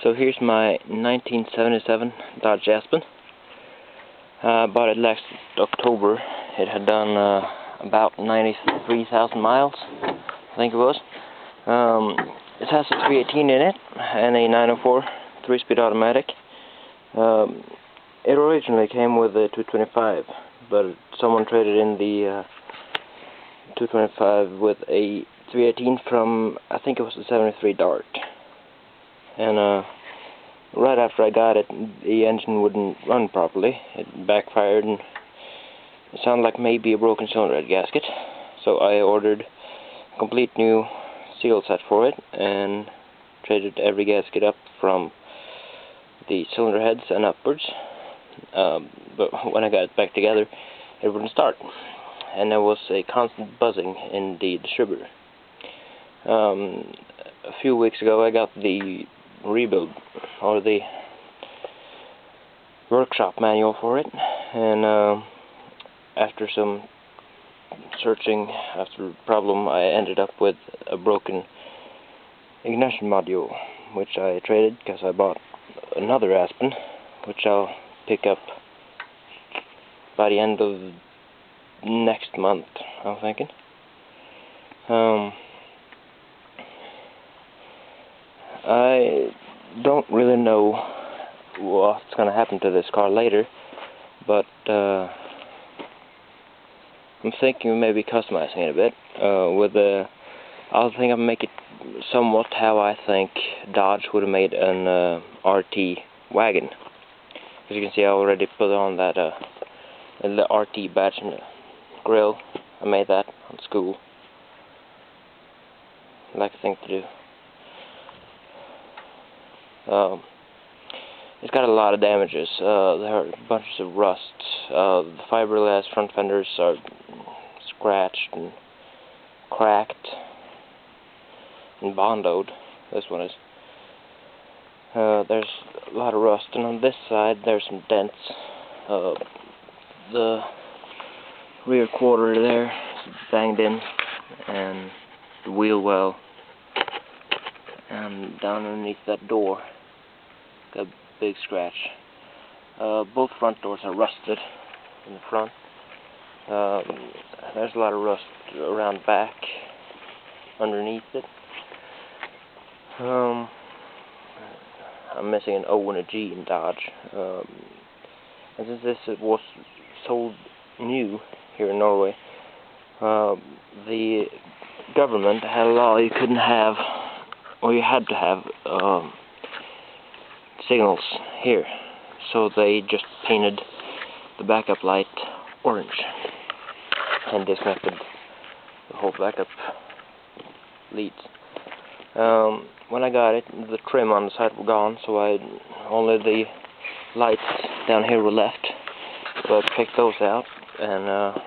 So here's my 1977 Dodge Aspen. I bought it last October. It had done about 93,000 miles, I think it was. It has a 318 in it and a 904 3-speed automatic. It originally came with a 225, but someone traded in the 225 with a 318 from, I think it was a 73 Dart. And right after I got it, the engine wouldn't run properly. It backfired and it sounded like maybe a broken cylinder head gasket. So I ordered a complete new seal set for it and traded every gasket up from the cylinder heads and upwards. But when I got it back together, it wouldn't start. And there was a constant buzzing in the distributor. A few weeks ago I got the rebuild, or the workshop manual for it, and after some searching after the problem, I ended up with a broken ignition module, which I traded because I bought another Aspen, which I'll pick up by the end of next month, I'm thinking. I don't really know what's going to happen to this car later, but I'm thinking of maybe customizing it a bit. I'll think I'll make it somewhat how I think Dodge would have made an RT wagon. As you can see, I already put on that the RT badge in the grill. I made that on school. I like a thing to do. It's got a lot of damages. There are bunches of rust. The fiberglass front fenders are scratched and cracked and bondoed. This one is. There's a lot of rust, and on this side there's some dents. The rear quarter there is banged in, and the wheel well, and down underneath that door got a big scratch. Both front doors are rusted in the front. There's a lot of rust around back underneath it. I'm missing an O and a G in Dodge. And since this was sold new here in Norway, the government had a law you couldn't have, or you had to have signals here, so they just painted the backup light orange and disconnected the whole backup leads. When I got it, the trim on the side were gone, so only the lights down here were left. So I picked those out, and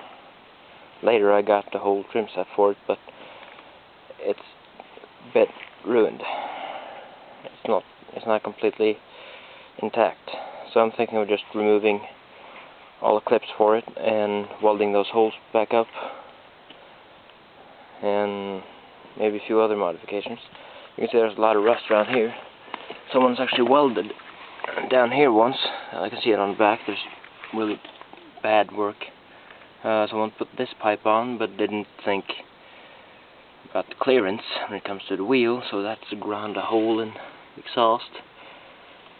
later I got the whole trim set for it, but it's a bit ruined. It's not completely intact. So I'm thinking of just removing all the clips for it and welding those holes back up, and maybe a few other modifications. You can see there's a lot of rust around here. Someone's actually welded down here once. I can see it on the back. There's really bad work. Someone put this pipe on, but didn't think about the clearance when it comes to the wheel, so that's ground a hole in the exhaust.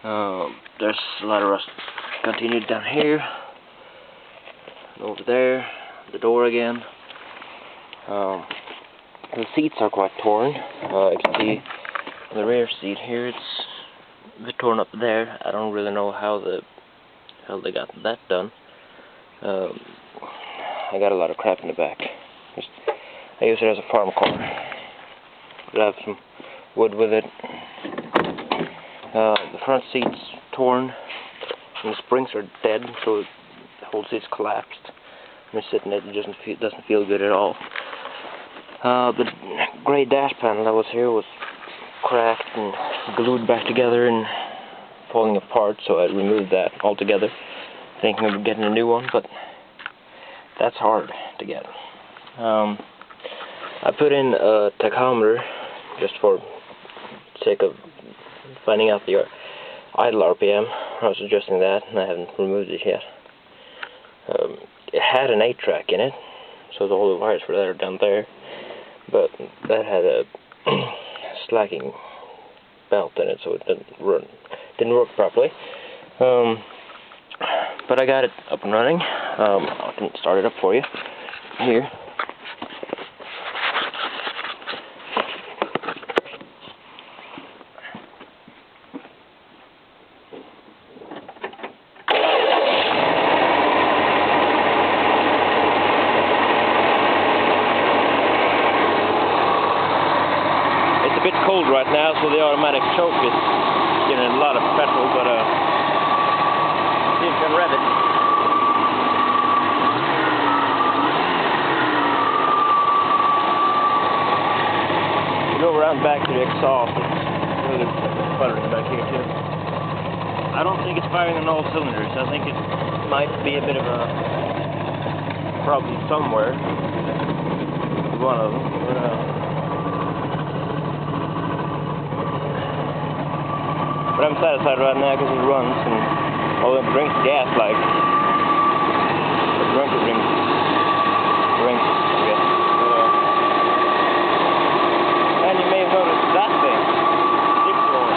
There's a lot of rust continued down here, and over there, the door again. The seats are quite torn. You can see the rear seat here, it's a bit torn up there. I don't really know how they got that done. I got a lot of crap in the back. I use it as a farm car. I have some wood with it. The front seat's torn, and the springs are dead, so the whole seat's collapsed. When you're sitting in it, it doesn't feel good at all. The gray dash panel that was here was cracked and glued back together and falling apart, so I removed that altogether, thinking of getting a new one, but that's hard to get. I put in a tachometer just for the sake of finding out the idle RPM. I was adjusting that, and I haven't removed it yet. It had an 8-track in it, so all the wires for that are down there, but that had a slacking belt in it, so it didn't work properly. But I got it up and running. I can start it up for you here. It's a bit cold right now, so the automatic choke is getting a lot of petrol, but see if you can rev it. You go around back to the exhaust, it's really sputtering back here too. I don't think it's firing on all cylinders. I think it might be a bit of a problem somewhere. One of them. But I'm satisfied right now because it runs, and although it drinks gas like a drunker drinks, I guess. And you may have noticed that thing, 6-roll.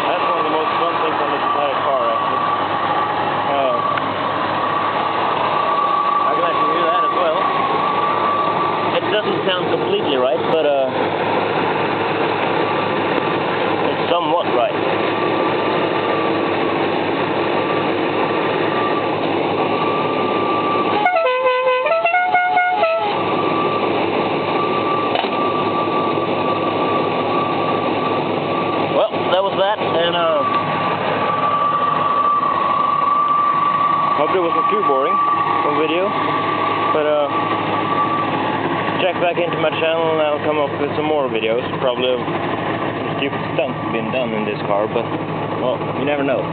That's one of the most fun things on this entire car, actually. I can actually hear that as well. It doesn't sound completely right, but it's somewhat right. That was that, and hope it wasn't too boring for video, but check back into my channel and I'll come up with some more videos, probably of some stupid stunts being done in this car, but well, you never know.